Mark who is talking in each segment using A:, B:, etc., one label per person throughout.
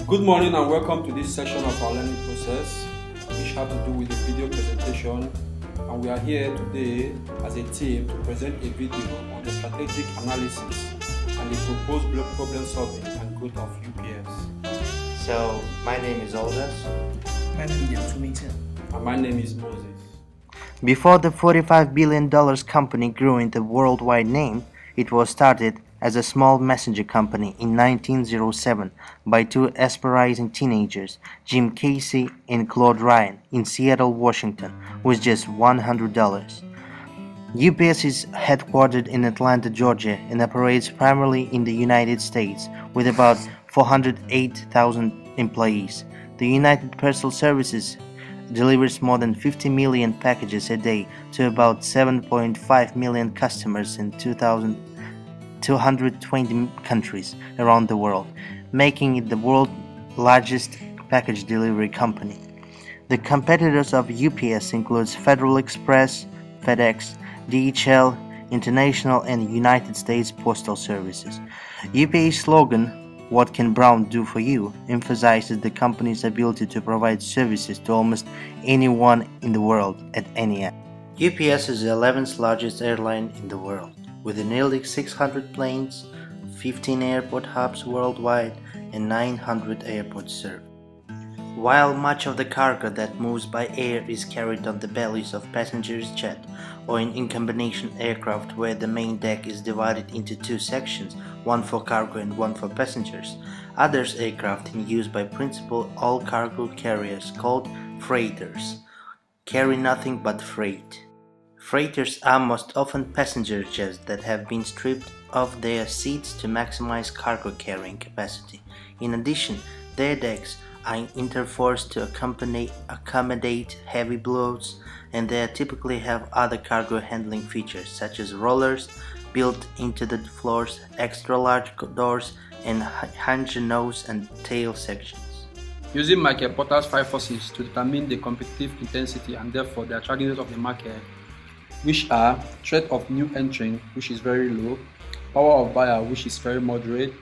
A: Good morning and welcome to this section of our learning process, which has to do with the video presentation. And we are here today as a team to present a video on the strategic analysis and the proposed problem solving and growth of UPS.
B: So, my name is Olgas.
C: My name is Mn3027.
A: And my name is Moses.
B: Before the $45 billion company grew into a worldwide name, it was started as a small messenger company in 1907 by two aspiring teenagers, Jim Casey and Claude Ryan, in Seattle, Washington, with just $100. UPS is headquartered in Atlanta, Georgia, and operates primarily in the United States with about 408,000 employees. The United Postal Services delivers more than 50 million packages a day to about 7.5 million customers in 220 countries around the world, making it the world's largest package delivery company. The competitors of UPS includes Federal Express, FedEx, DHL, International, and United States Postal Services. UPS slogan, "What can Brown do for you?" emphasizes the company's ability to provide services to almost anyone in the world at any time. UPS is the 11th largest airline in the world, with nearly 600 planes, 15 airport hubs worldwide, and 900 airports served. While much of the cargo that moves by air is carried on the bellies of passengers' jet or in combination aircraft where the main deck is divided into two sections, one for cargo and one for passengers, others aircraft in use by principal all-cargo carriers called freighters carry nothing but freight. Freighters are most often passenger jets that have been stripped of their seats to maximize cargo carrying capacity. In addition, their decks are interforced to accommodate heavy loads, and they typically have other cargo handling features such as rollers built into the floors, extra large doors, and hinge nose and tail sections.
A: Using Michael Porter's 5 forces to determine the competitive intensity and therefore the attractiveness of the market, which are threat of new entrant, which is very low, power of buyer, which is very moderate,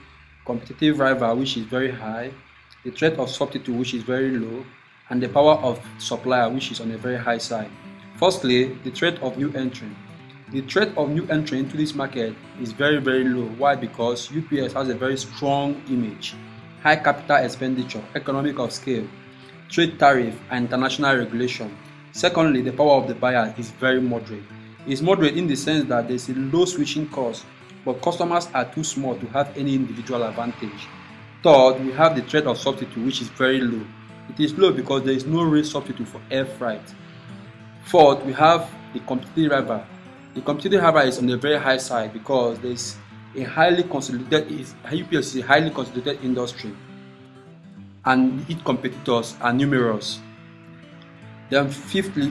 A: competitive rival, which is very high, the threat of substitute, which is very low, and the power of supplier, which is on a very high side. Firstly, the threat of new entrant. The threat of new entrant into this market is very low. Why? Because UPS has a very strong image, high capital expenditure, economic of scale, trade tariff, and international regulation. Secondly, the power of the buyer is very moderate. It's moderate in the sense that there's a low switching cost, but customers are too small to have any individual advantage. Third, we have the threat of substitute, which is very low. It is low because there is no real substitute for air freight. Fourth, we have the competitive rival. The competitive rival is on the very high side because there's a highly consolidated, UPS is a highly consolidated industry, and its competitors are numerous. Then fifth, we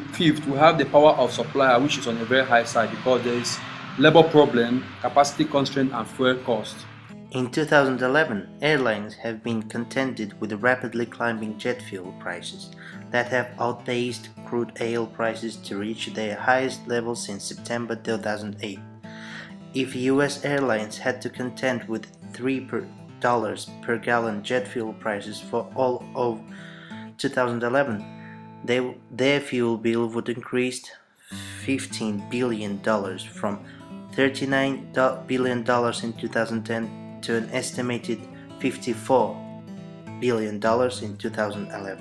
A: have the power of supplier, which is on a very high side because there is labor problem, capacity constraint, and fuel cost.
B: In 2011, airlines have been contended with rapidly climbing jet fuel prices that have outpaced crude oil prices to reach their highest level since September 2008. If US airlines had to contend with $3 per gallon jet fuel prices for all of 2011, their fuel bill would increase $15 billion from $39 billion in 2010 to an estimated $54 billion in 2011.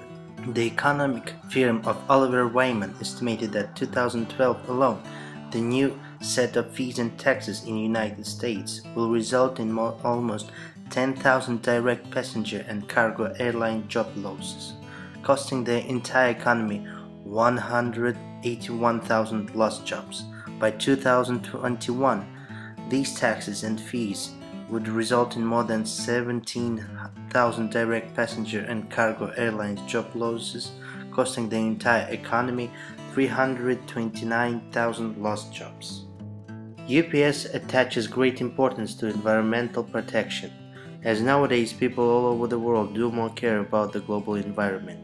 B: The economic firm of Oliver Wyman estimated that 2012 alone, the new set of fees and taxes in the United States will result in almost 10,000 direct passenger and cargo airline job losses, costing the entire economy 181,000 lost jobs. By 2021, these taxes and fees would result in more than 17,000 direct passenger and cargo airlines job losses, costing the entire economy 329,000 lost jobs. UPS attaches great importance to environmental protection, as nowadays people all over the world do more care about the global environment.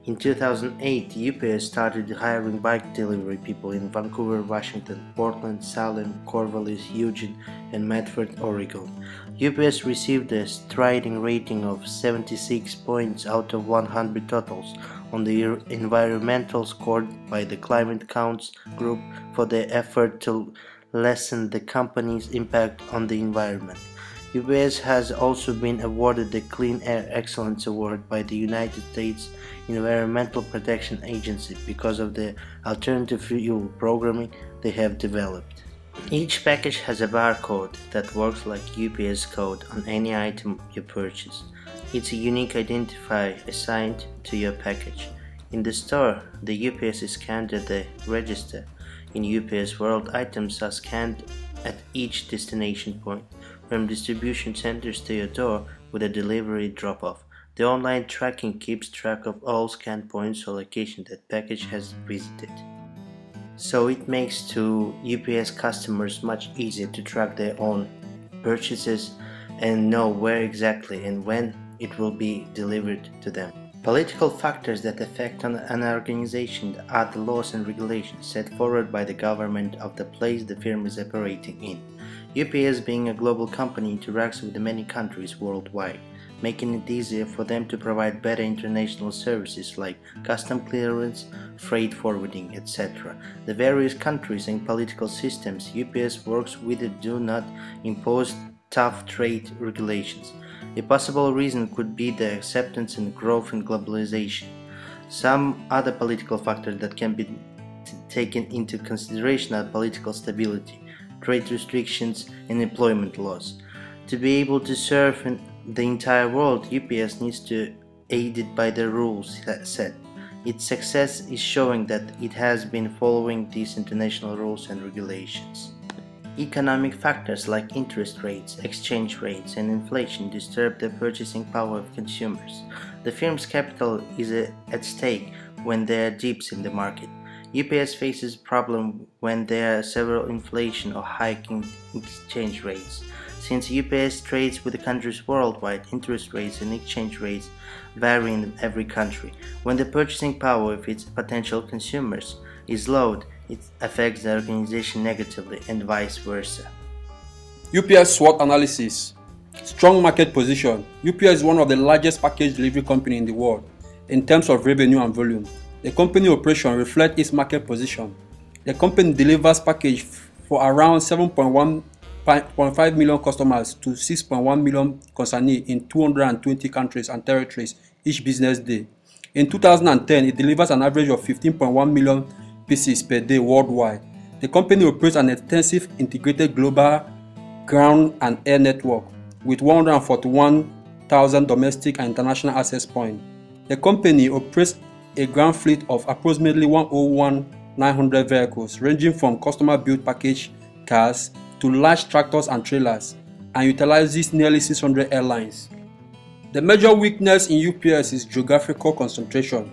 B: In 2008, UPS started hiring bike delivery people in Vancouver, Washington, Portland, Salem, Corvallis, Eugene, and Medford, Oregon. UPS received a striding rating of 76 points out of 100 totals on the environmental scored by the Climate Counts group for their effort to lessen the company's impact on the environment. UPS has also been awarded the Clean Air Excellence Award by the United States Environmental Protection Agency because of the alternative fuel programming they have developed. Each package has a barcode that works like UPS code on any item you purchase. It's a unique identifier assigned to your package. In the store, the UPS is scanned at the register. In UPS World, items are scanned at each destination point, from distribution centers to your door with a delivery drop-off. The online tracking keeps track of all scan points or locations that package has visited. So it makes to UPS customers much easier to track their own purchases and know where exactly and when it will be delivered to them. Political factors that affect an organization are the laws and regulations set forward by the government of the place the firm is operating in. UPS, being a global company, interacts with many countries worldwide, making it easier for them to provide better international services like custom clearance, freight forwarding, etc. The various countries and political systems UPS works with do not impose tough trade regulations. A possible reason could be the acceptance and growth in globalization. Some other political factors that can be taken into consideration are political stability, trade restrictions, and employment laws. To be able to serve in the entire world, UPS needs to aided by the rules set. Its success is showing that it has been following these international rules and regulations. Economic factors like interest rates, exchange rates, and inflation disturb the purchasing power of consumers. The firm's capital is at stake when there are dips in the market. UPS faces problem when there are several inflation or hiking exchange rates. Since UPS trades with the countries worldwide, interest rates and exchange rates vary in every country. When the purchasing power of its potential consumers is low, it affects the organization negatively and vice versa.
A: UPS SWOT analysis. Strong market position. UPS is one of the largest package delivery companies in the world in terms of revenue and volume. The company operation reflects its market position. The company delivers package for around 7.5 million customers to 6.1 million consignees in 220 countries and territories each business day. In 2010, it delivers an average of 15.1 million pieces per day worldwide. The company operates an extensive integrated global ground and air network with 141,000 domestic and international access points. The company operates a ground fleet of approximately 101,900 vehicles, ranging from customer-built package cars to large tractors and trailers, and utilizes nearly 600 airlines. The major weakness in UPS is geographical concentration.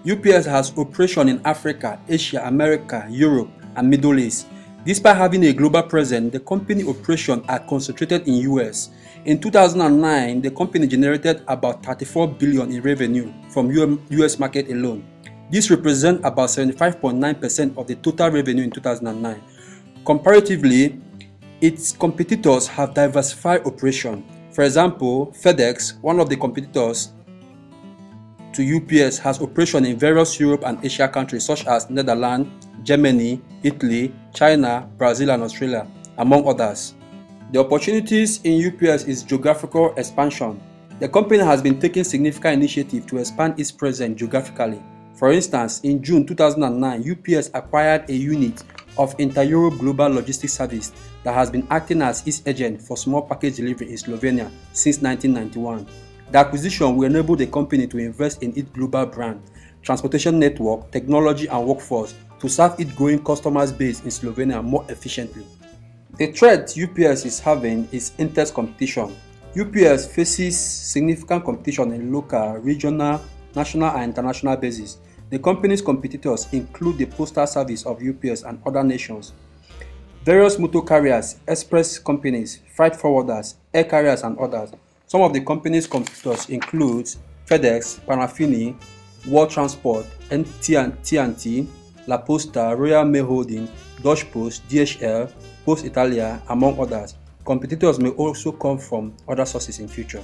A: UPS has operations in Africa, Asia, America, Europe, and Middle East. Despite having a global presence, the company operations are concentrated in US. In 2009, the company generated about $34 billion in revenue from US market alone. This represents about 75.9% of the total revenue in 2009. Comparatively, its competitors have diversified operations. For example, FedEx, one of the competitors to UPS, has operations in various Europe and Asia countries such as Netherlands, Germany, Italy, China, Brazil, and Australia, among others. The opportunities in UPS is geographical expansion. The company has been taking significant initiative to expand its presence geographically. For instance, in June 2009, UPS acquired a unit of Inter-Europe Global Logistics Service that has been acting as its agent for small package delivery in Slovenia since 1991. The acquisition will enable the company to invest in its global brand, transportation network, technology, and workforce to serve its growing customer base in Slovenia more efficiently. The threat UPS is having is intense competition. UPS faces significant competition in local, regional, national, and international basis. The company's competitors include the postal service of UPS and other nations, various motor carriers, express companies, freight forwarders, air carriers, and others. Some of the company's competitors include FedEx, Panafini, World Transport, TNT, La Posta, Royal Mail Holding, Deutsche Post, DHL, Post Italia, among others. Competitors may also come from other sources in future.